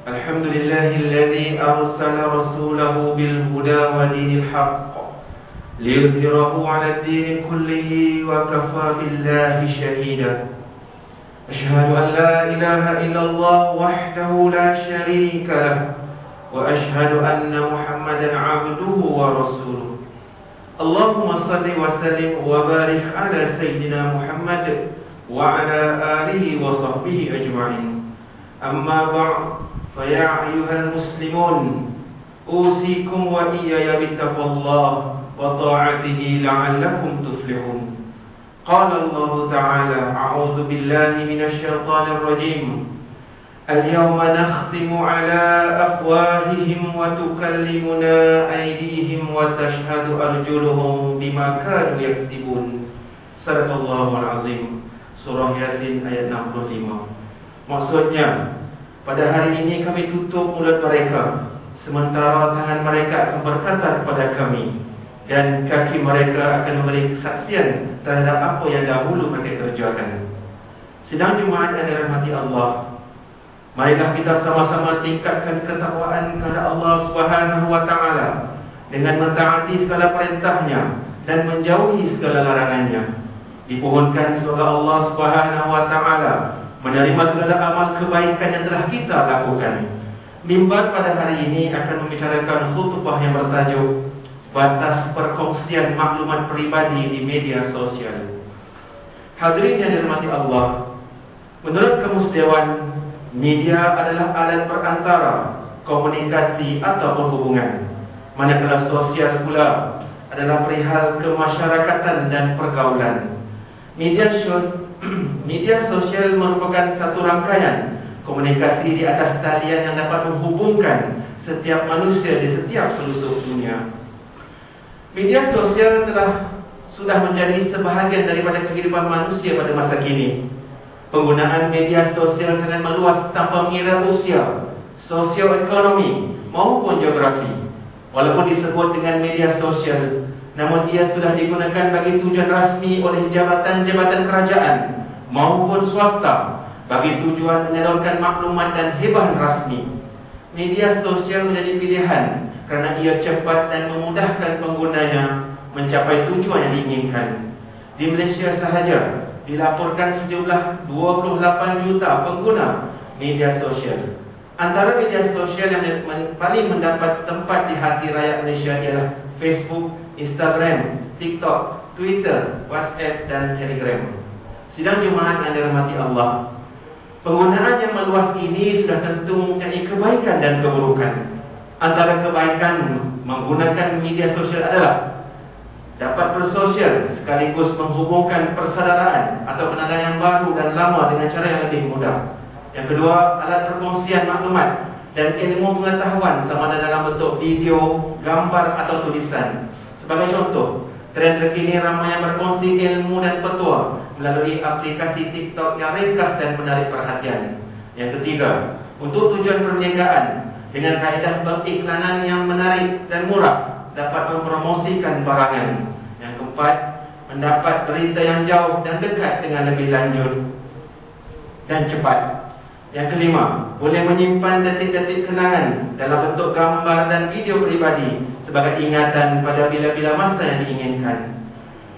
Alhamdulillahilladzi arsala rasulahu bil huda wa dinil haqq liyudhhirahu 'ala ad-din kullihi wa kafa billahi shahida. Ashhadu an la ilaha illallah wahdahu la sharika lah wa ashhadu anna Muhammadan 'abduhu wa rasuluh. Allahumma salli wa sallim wa barik 'ala sayyidina Muhammad wa 'ala alihi wa sahbihi ajma'in. Amma ba'd, fa ya ayyuhal muslimun, usikum wa iyaya bittaqwallah wa ta'atihi la'allakum tuflihun. Qala Allah Ta'ala, a'udzu billahi minasy syaithanir rajim. Al-yawma nakhtimu 'ala afwahihim wa tukallimuna aydihim wa tashhadu arjuluhum bima kanu yaksibun. Sadaqallahul azim. Surah Yasin ayat 65. Maksudnya, pada hari ini kami tutup mulut mereka, sementara tangan mereka akan berkata kepada kami, dan kaki mereka akan memberi kesaksian terhadap apa yang dahulu mereka kerjakan. Sidang Jumaat yang dirahmati Allah, marilah kita sama-sama tingkatkan ketakwaan kepada Allah Subhanahu wa Ta'ala dengan mentaati segala perintahnya dan menjauhi segala larangannya. Dipohonkan semoga Allah Subhanahu wa Ta'ala menerima segala amal kebaikan yang telah kita lakukan. Mimbar pada hari ini akan membicarakan khutbah yang bertajuk batas perkongsian maklumat peribadi di media sosial. Hadirin yang dirahmati Allah, menurut Kamus Dewan, media adalah alat perantara komunikasi atau perhubungan, manakala sosial pula adalah perihal kemasyarakatan dan pergaulan. Media sosial merupakan satu rangkaian komunikasi di atas talian yang dapat menghubungkan setiap manusia di setiap pelosok dunia. Media sosial sudah menjadi sebahagian daripada kehidupan manusia pada masa kini. Penggunaan media sosial sangat meluas tanpa mengira usia, sosioekonomi maupun geografi. Walaupun disebut dengan media sosial, namun ia sudah digunakan bagi tujuan rasmi oleh jabatan-jabatan kerajaan maupun swasta bagi tujuan menyalurkan maklumat dan hibahan rasmi. Media sosial menjadi pilihan kerana ia cepat dan memudahkan penggunanya mencapai tujuan yang diinginkan. Di Malaysia sahaja dilaporkan sejumlah 28 juta pengguna media sosial. Antara media sosial yang paling mendapat tempat di hati rakyat Malaysia ialah Facebook, Instagram, TikTok, Twitter, WhatsApp dan Telegram. Sidang Jumaat yang dirahmati Allah, penggunaan yang meluas ini sudah tentu mempunyai kebaikan dan keburukan. Antara kebaikan menggunakan media sosial adalah dapat bersosial sekaligus menghubungkan persaudaraan atau kenalan yang baru dan lama dengan cara yang lebih mudah. Yang kedua, alat perkongsian maklumat dan ilmu pengetahuan sama ada dalam bentuk video, gambar atau tulisan. Sebagai contoh, trend terkini ramai yang berkongsi ilmu dan petua melalui aplikasi TikTok yang ringkas dan menarik perhatian. Yang ketiga, untuk tujuan perniagaan dengan kaedah periklanan yang menarik dan murah dapat mempromosikan barangan. Yang keempat, mendapat berita yang jauh dan dekat dengan lebih lanjut dan cepat. Yang kelima, boleh menyimpan detik-detik kenangan dalam bentuk gambar dan video peribadi sebagai ingatan pada bila-bila masa yang diinginkan.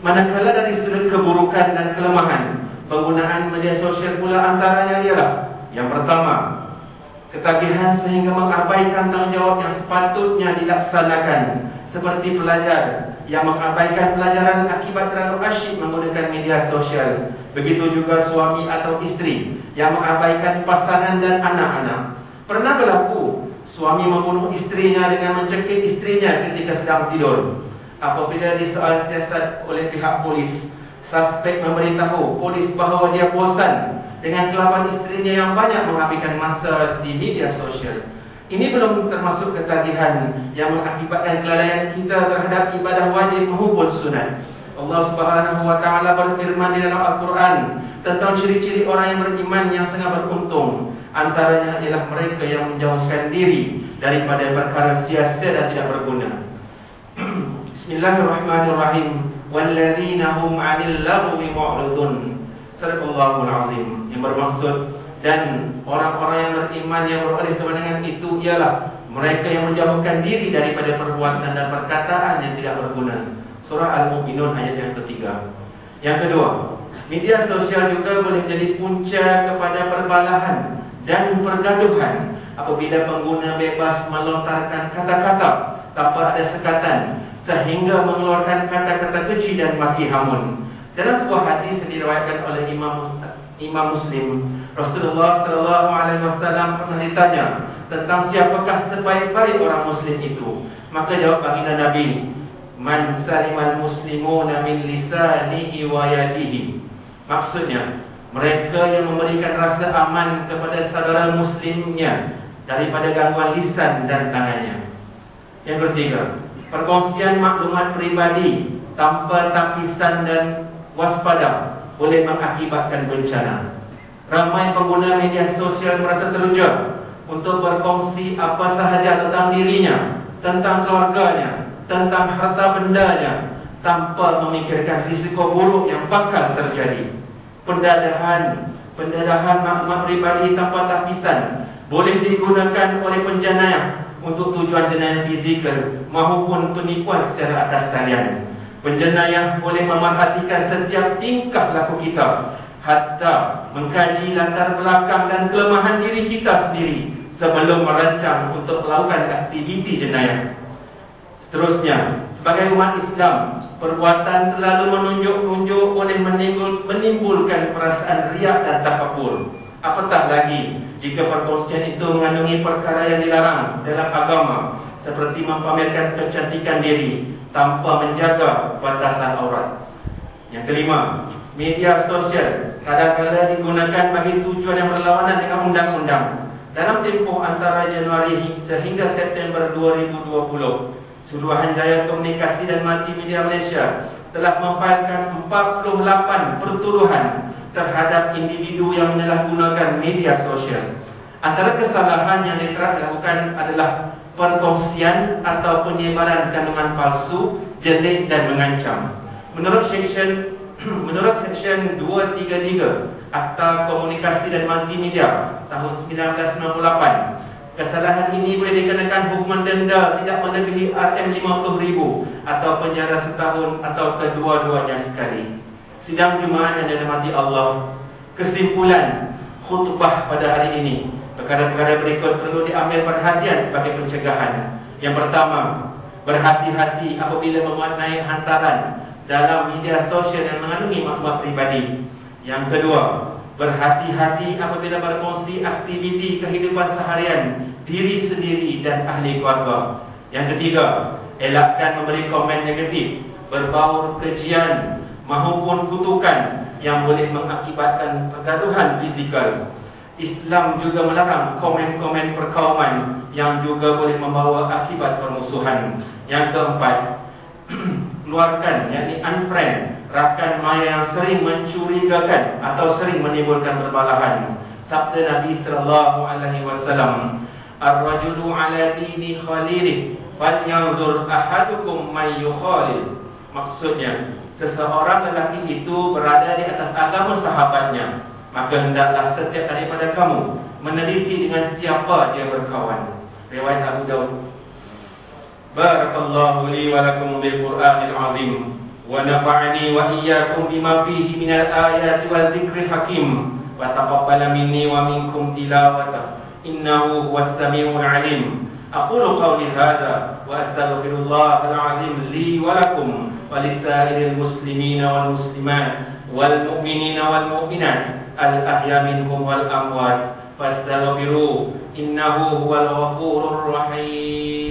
Manakala dari sudut keburukan dan kelemahan, penggunaan media sosial pula antaranya ialah: yang pertama, ketagihan sehingga mengabaikan tanggungjawab yang sepatutnya dilaksanakan, seperti pelajar yang mengabaikan pelajaran akibat terlalu asyik menggunakan media sosial. Begitu juga suami atau isteri yang mengabaikan pasangan dan anak-anak. Pernah berlaku suami membunuh istrinya dengan mencekik istrinya ketika sedang tidur. Apabila disoal siasat oleh pihak polis, suspek memberitahu polis bahawa dia bosan dengan kelakuan istrinya yang banyak menghabiskan masa di media sosial. Ini belum termasuk ketagihan yang mengakibatkan kelalaian kita terhadap ibadah wajib maupun sunat. Allah Subhanahu wa Ta'ala berfirman di dalam Al-Quran tentang ciri-ciri orang yang beriman yang sangat beruntung. Antaranya ialah mereka yang menjauhkan diri daripada perkara sia-sia dan tidak berguna. Bismillahirrahmanirrahim. walladzina hum 'anil lagwi mu'ridun. Sadaqallahul azim. Yang bermaksud, dan orang-orang yang beriman yang beroleh kemenangan itu ialah mereka yang menjauhkan diri daripada perbuatan dan perkataan yang tidak berguna. Surah Al-Mu'minun ayat yang ketiga. Yang kedua, media sosial juga boleh menjadi punca kepada perbalahan dan pergaduhan apabila pengguna bebas melontarkan kata-kata tanpa ada sekatan sehingga mengeluarkan kata-kata keji dan maki hamun. Dalam sebuah hadis yang diriwayatkan oleh Imam Muslim, Rasulullah SAW pernah ditanya tentang siapakah sebaik-baik orang Muslim itu. Maka jawab baginda Nabi, man salimal muslimuna min lisanihi wa yadihi. Maksudnya, mereka yang memberikan rasa aman kepada saudara muslimnya daripada gangguan lisan dan tangannya. Yang ketiga, perkongsian maklumat pribadi tanpa tapisan dan waspada boleh mengakibatkan bencana. Ramai pengguna media sosial merasa teruja untuk berkongsi apa sahaja tentang dirinya, tentang keluarganya, tentang harta bendanya, tanpa memikirkan risiko buruk yang bakal terjadi. Pendedahan maklumat pribadi tanpa tapisan boleh digunakan oleh penjenayah untuk tujuan jenayah fizikal maupun penipuan secara atas talian. Penjenayah boleh memerhatikan setiap tingkah laku kita, hatta mengkaji latar belakang dan kelemahan diri kita sendiri sebelum merancang untuk melakukan aktiviti jenayah. Seterusnya, sebagai umat Islam, perbuatan selalu menunjuk-nunjuk boleh menimbulkan perasaan riak dan takabur. Apatah lagi jika perkongsian itu mengandungi perkara yang dilarang dalam agama, seperti memamerkan kecantikan diri tanpa menjaga batasan aurat. Yang kelima, media sosial kadang-kadang digunakan bagi tujuan yang berlawanan dengan undang-undang. Dalam tempoh antara Januari sehingga September 2020, Suruhanjaya Komunikasi dan Multimedia Malaysia telah memfailkan 48 pertuduhan terhadap individu yang menyalahgunakan media sosial. Antara kesalahan yang dilakukan adalah perkongsian atau penyebaran kandungan palsu, jelek dan mengancam. Menurut Seksyen 233 Akta Komunikasi dan Multimedia tahun 1998, kesalahan ini boleh dikenakan hukuman denda tidak melebihi RM50,000 atau penjara setahun atau kedua-duanya sekali. Sidang Jumaat yang dirahmati Allah, kesimpulan khutbah pada hari ini, perkara-perkara berikut perlu diambil perhatian sebagai pencegahan. Yang pertama, berhati-hati apabila mewarnai hantaran dalam media sosial yang mengandungi maklumat pribadi. Yang kedua, berhati-hati apabila berkongsi aktiviti kehidupan seharian diri sendiri dan ahli keluarga. Yang ketiga, elakkan memberi komen negatif berbau kejian maupun kutukan yang boleh mengakibatkan pergaduhan fizikal. Islam juga melarang komen-komen perkauman yang juga boleh membawa akibat permusuhan. Yang keempat, keluarkan, yakni unfriend rakan maya yang sering mencurigakan atau sering menimbulkan perbalahan. Sabda Nabi sallallahu alaihi wasallam, ar-rajulu ala dini khalilih falyanzur ahadukum may yukhalil. Maksudnya, seseorang lelaki itu berada di atas agama sahabatnya, maka hendaklah setiap daripada kamu meneliti dengan siapa dia berkawan. Riwayat Abu Daud. Barakallahu li wa lakum bil Qur'anil azim wa nafa'ani wa iyyakum bima fihi minal ayati wal dzikril hakim wa taqabbal minni wa minkum tilawata innahu huwas samiul alim. Aqulu qawli hadza wa astaghfirullahal azim li wa lakum wa lisairil muslimina wal muslimat wal mu'minina wal mu'minat al ahya minhum wal amwat fastaghfiru innahu huwal ghafurur rahim.